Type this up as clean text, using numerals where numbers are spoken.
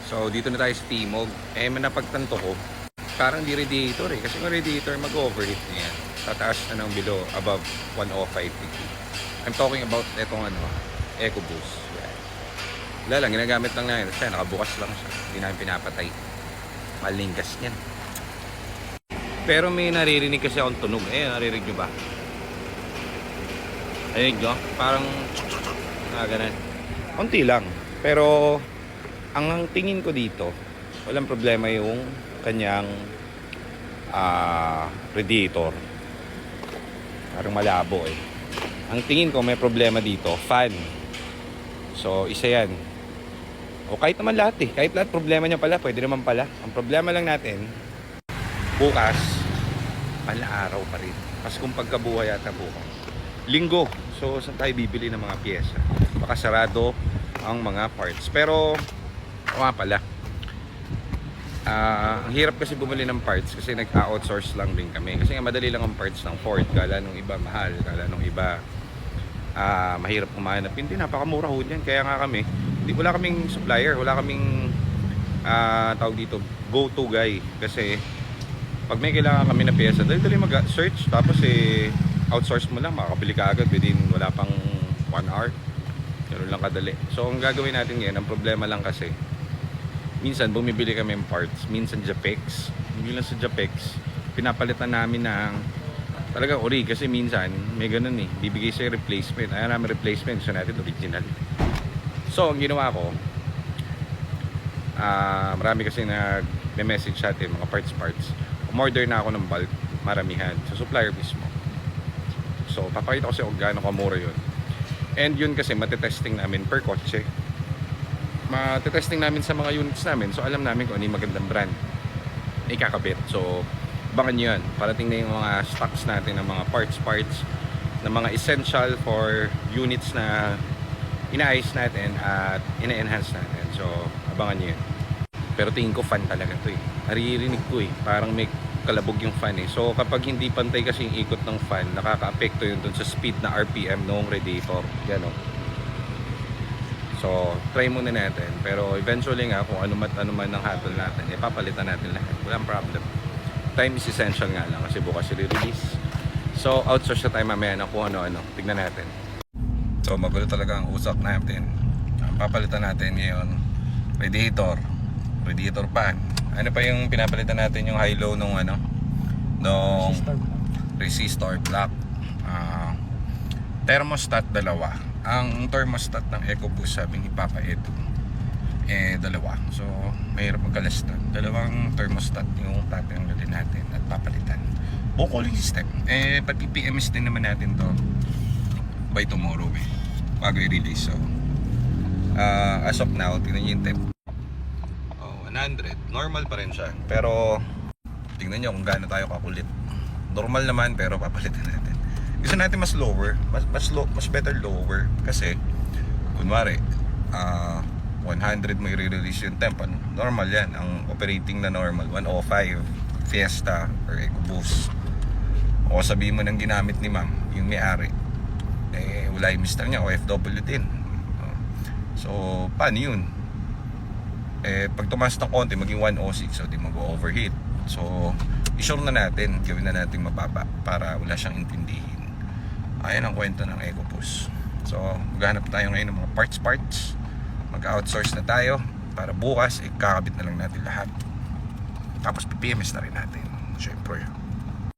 So dito na tayo sa Timog. May napagtanto ko, parang di radiator kasi yung radiator mag-overheat na yan. Tataas na ng below, above 105 degree. I'm talking about etong EcoBoost. Yan. Wala lang, ginagamit lang namin. Kasi nakabukas lang siya. Hindi namin pinapatay. Malinggas niyan. Pero may naririnig kasi akong tunog. Naririnig nyo ba? Ayun nyo? Parang ganun. Konti lang. Pero ang tingin ko dito, walang problema yung kanyang radiator. Parang malabo Ang tingin ko may problema dito, fan. So isa yan. O kahit naman lahat kahit lahat problema niya pala, pwede naman pala. Ang problema lang natin, bukas, pala-araw pa rin. Kasi kung pagkabuhay yata bukas, linggo. So saan tayo bibili ng mga piyesa? Baka sarado ang mga parts. Pero pala, ang hirap kasi bumili ng parts kasi nag-outsource lang din kami. Kasi nga madali lang ang parts ng Ford. Kala nung iba mahal, kala nung iba mahirap kumahanap. Hindi, napakamura ho yan. Kaya nga kami, wala kaming supplier, wala kaming tawag dito, go-to guy. Kasi pag may kailangan kami na pyesa, dali mag-search. Tapos outsource mo lang, makakabili ka agad within wala pang 1 hour. Ganun lang kadali. So ang gagawin natin ngayon, ang problema lang kasi, minsan bumibili kami ng parts, minsan Japex. Hindi lang sa Japex, pinapalitan namin ng talagang ori. Kasi minsan may ganun bibigay sa'yo replacement. Ayaw namin replacement, gusto natin original. So ang ginawa ko, marami kasi nag-message sa atin, mga parts. Umorder na ako ng bulk, maramihan, sa supplier mismo. So papakita ko sa kung gaano kamura yun. And yun kasi matetesting namin per kotse. Matetesting namin sa mga units namin. So alam namin kung ano yung magandang brand na ikakabit. So abangan nyo yan. Parating na yung mga stocks natin ng mga parts na mga essential for units na inaayos natin at ina-enhance natin. So abangan nyo yan. Pero tingin ko fan talaga to naririnig ko parang may kalabog yung fan So kapag hindi pantay kasi yung ikot ng fan, nakaka-apekto yun dun sa speed na RPM ng radiator. Yan So try muna natin. Pero eventually nga kung ano man ang hatol natin, papalitan natin lahat. Walang problem. Time is essential nga lang kasi bukas i-release. So outsource na tayo mamaya na kung ano-ano. Tignan natin. So magulo talaga ang usap natin. Ang papalitan natin ngayon, radiator fan. Ano pa yung pinapalitan natin, yung high-low nung resistor block. Thermostat dalawa. Ang thermostat ng EcoBoost, sabi ni Papa Edu, dalawa. So mahirap magkalastan. Dalawang thermostat yung tatanggalin natin at papalitan. Buong cooling system. Pati PMS din naman natin to by tomorrow bago i-release. So as of now, tingnan nyo yung temp. 100, normal pa rin siya. Pero tingnan nyo kung gaano tayo kakulit. Normal naman pero papalitan natin. Gusto natin mas lower, mas better lower. Kasi kunwari 100 mo i-release yung temp. Normal yan. Ang operating na normal 105 Fiesta or EcoBoost. O sabihin mo nang ginamit ni ma'am, yung may-ari, wala yung mister niya, OFW din. So paano yun? Pag tumaas ng konti, maging 106, so di mag-overheat. So i-sure na natin, gawin na natin mababa para wala siyang intindihin. Ayan ang kwento ng EcoBoost. So maghanap tayo ngayon ng mga parts. Mag-outsource na tayo para bukas ikakabit na lang natin lahat. Tapos PPMS na rin natin, syempre.